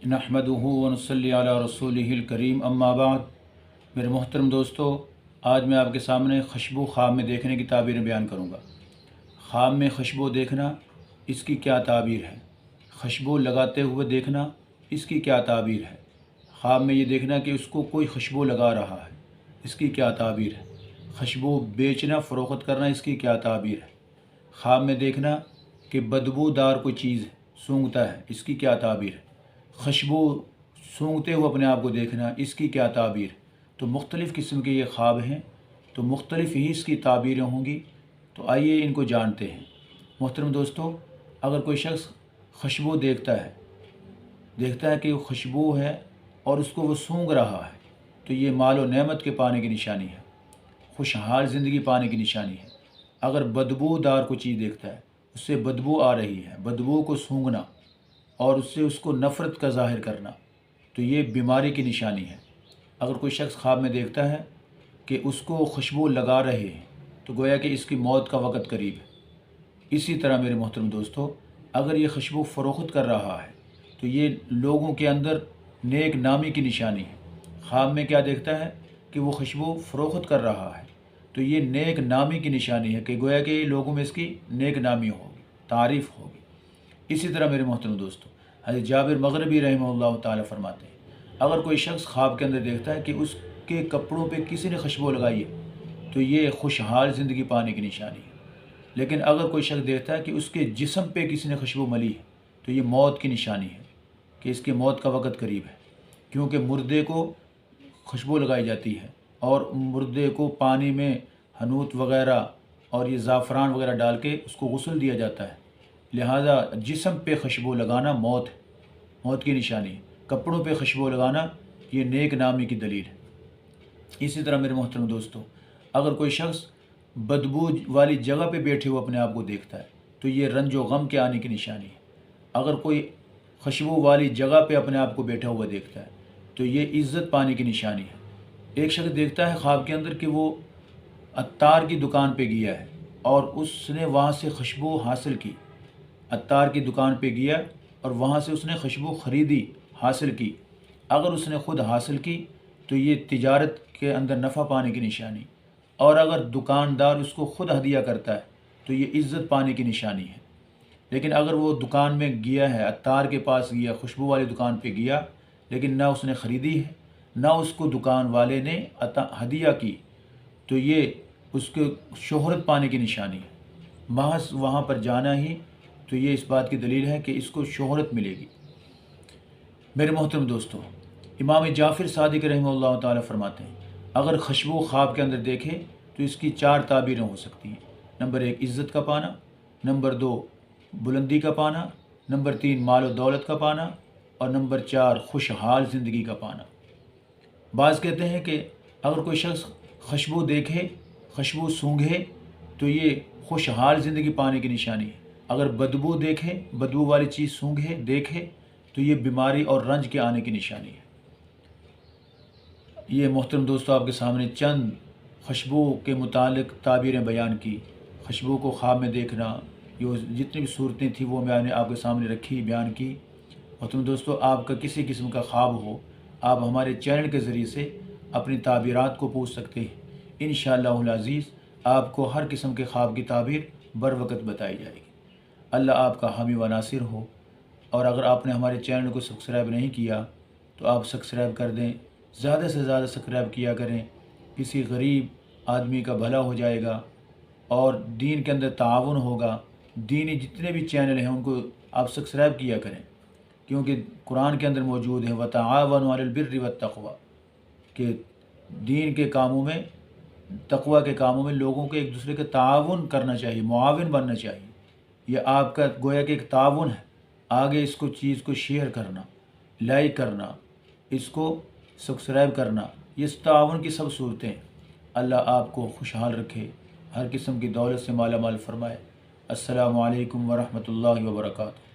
नहमदुहु व नसल्ली अला रसूलिहिल करीम अम्मा बाद। मेरे मोहतरम दोस्तों, आज मैं आपके सामने खुशबू ख्वाब में देखने की ताबीरें बयान करूँगा। ख्वाब में खुशबू देखना, इसकी क्या ताबीर है। खुशबू लगाते हुए देखना, इसकी क्या ताबीर है। ख्वाब में ये देखना कि उसको कोई खुशबू लगा रहा है, इसकी क्या ताबीर है। खुशबू बेचना फ़रोख्त करना, इसकी क्या ताबीर है। ख्वाब में देखना कि बदबूदार कोई चीज़ सूंघता है, इसकी क्या ताबीर है। खुशबू सूंघते हुए अपने आप को देखना, इसकी क्या ताबीर। तो मुख्तलिफ़ किस्म के ये ख्वाब हैं, तो मुख्तलिफ़ ही इसकी ताबीरें होंगी। तो आइए इनको जानते हैं। मोहतरम दोस्तों, अगर कोई शख्स खुशबू देखता है कि वो खुशबू है और उसको वो सूंघ रहा है, तो ये माल और नेमत के पाने की निशानी है, खुशहाल ज़िंदगी पाने की निशानी है। अगर बदबूदार कोई चीज़ देखता है, उससे बदबू आ रही है, बदबू को सूंघना और उससे उसको नफ़रत का ज़ाहिर करना, तो ये बीमारी की निशानी है। अगर कोई शख्स ख्वाब में देखता है कि उसको खुशबू लगा रहे हैं, तो गोया कि इसकी मौत का वक़्त करीब है। इसी तरह मेरे मोहतरम दोस्तों, अगर ये खुशबू फ़रोख्त कर रहा है, तो ये लोगों के अंदर नेक नामी की निशानी है। ख्वाब में क्या देखता है कि वो खुशबू फ़रोख्त कर रहा है, तो ये नेक नामी की निशानी है कि गोया कि लोगों में इसकी नेक नामी होगी, तारीफ़ होगी। इसी तरह मेरे मोहतरम दोस्तों, हज़रत जाबिर मग़रिबी रहमहुल्लाह ताला फरमाते हैं, अगर कोई शख्स ख्वाब के अंदर देखता है कि उसके कपड़ों पे किसी ने खुशबू लगाई है, तो ये खुशहाल ज़िंदगी पाने की निशानी है। लेकिन अगर कोई शख्स देखता है कि उसके जिस्म पे किसी ने खुशबू मली है, तो ये मौत की निशानी है कि इसकी मौत का वक़्त करीब है। क्योंकि मुर्दे को खुशबू लगाई जाती है और मुर्दे को पानी में हनूत वग़ैरह और ये ज़ाफ़रान वग़ैरह डाल के उसको गुस्ल दिया जाता है। लिहाजा जिस्म पे खुशबू लगाना मौत है, मौत की निशानी है। कपड़ों पे खुशबू लगाना ये नेक नामी की दलील है। इसी तरह मेरे मोहतरम दोस्तों, अगर कोई शख्स बदबू वाली जगह पे बैठे हुए अपने आप को देखता है, तो ये रंज व गम के आने की निशानी है। अगर कोई खुशबू वाली जगह पे अपने आप को बैठा हुआ देखता है, तो ये इज़्ज़त पाने की निशानी है। एक शख्स देखता है ख्वाब के अंदर कि वो अत्तार की दुकान पे गया है और उसने वहाँ से खुशबू हासिल की। अत्तार की दुकान पे गया और वहाँ से उसने खुशबू ख़रीदी, हासिल की। अगर उसने ख़ुद हासिल की, तो ये तिजारत के अंदर नफ़ा पाने की निशानी। और अगर दुकानदार उसको ख़ुद हदिया करता है, तो ये इज़्ज़त पाने की निशानी है। लेकिन अगर वो दुकान में गया है, अत्तार के पास गया, खुशबू वाली दुकान पे गया, लेकिन ना उसने ख़रीदी है, ना उसको दुकान वाले ने हदिया की, तो ये उसके शोहरत पाने की निशानी है। महज वहाँ पर जाना ही, तो ये इस बात की दलील है कि इसको शोहरत मिलेगी। मेरे मोहतरम दोस्तों, इमाम जाफ़िर सादिक रहमतुल्लाह ताला फरमाते हैं, अगर खुशबू ख्वाब के अंदर देखे तो इसकी 4 ताबीरें हो सकती हैं। नंबर 1 इज़्ज़त का पाना, नंबर 2 बुलंदी का पाना, नंबर 3 माल और दौलत का पाना, और नंबर 4 खुशहाल ज़िंदगी का पाना। बाज़ कहते हैं कि अगर कोई शख्स खुशबू देखे, खुशबू सूंघे, तो ये खुशहाल ज़िंदगी पाने की निशानी है। अगर बदबू देखे, बदबू वाली चीज़ सूंघे, देखे, तो ये बीमारी और रंज के आने की निशानी है। ये मोहतरम दोस्तों, आपके सामने चंद खुशबू के मुतालिक ताबीरें बयान की। खुशबू को ख्वाब में देखना, ये जितनी भी सूरतें थी वो मैंने आपके सामने रखी, बयान की। मोहतरम दोस्तों, आपका किसी किस्म का ख्वाब हो, आप हमारे चैनल के ज़रिए से अपनी ताबीरात को पूछ सकते हैं। इंशाअल्लाहुल अज़ीज़ आपको हर किस्म के ख्वाब की ताबीर बर वक़्त बताई जाएगी। अल्लाह आपका हामी व नासिर हो। और अगर आपने हमारे चैनल को सब्सक्राइब नहीं किया, तो आप सब्सक्राइब कर दें। ज़्यादा से ज़्यादा सब्सक्राइब किया करें, किसी गरीब आदमी का भला हो जाएगा और दीन के अंदर ताआवुन होगा। दीनी जितने भी चैनल हैं उनको आप सब्सक्राइब किया करें, क्योंकि कुरान के अंदर मौजूद है वतआवनु अलल बिर्रि वत्तक़वा, कि दीन के कामों में, तक़वा के कामों में लोगों को एक दूसरे का ताआवुन करना चाहिए, मुआविन बनना चाहिए। यह आपका गोया कि एक ताआवुन है। आगे इसको चीज़ को शेयर करना, लाइक करना, इसको सब्सक्राइब करना, ये ताआवुन की सब सूरतें। अल्लाह आपको खुशहाल रखे, हर किस्म की दौलत से माला माल फरमाए। अस्सलामु अलैकुम व रहमतुल्लाहि व बरकातुहू।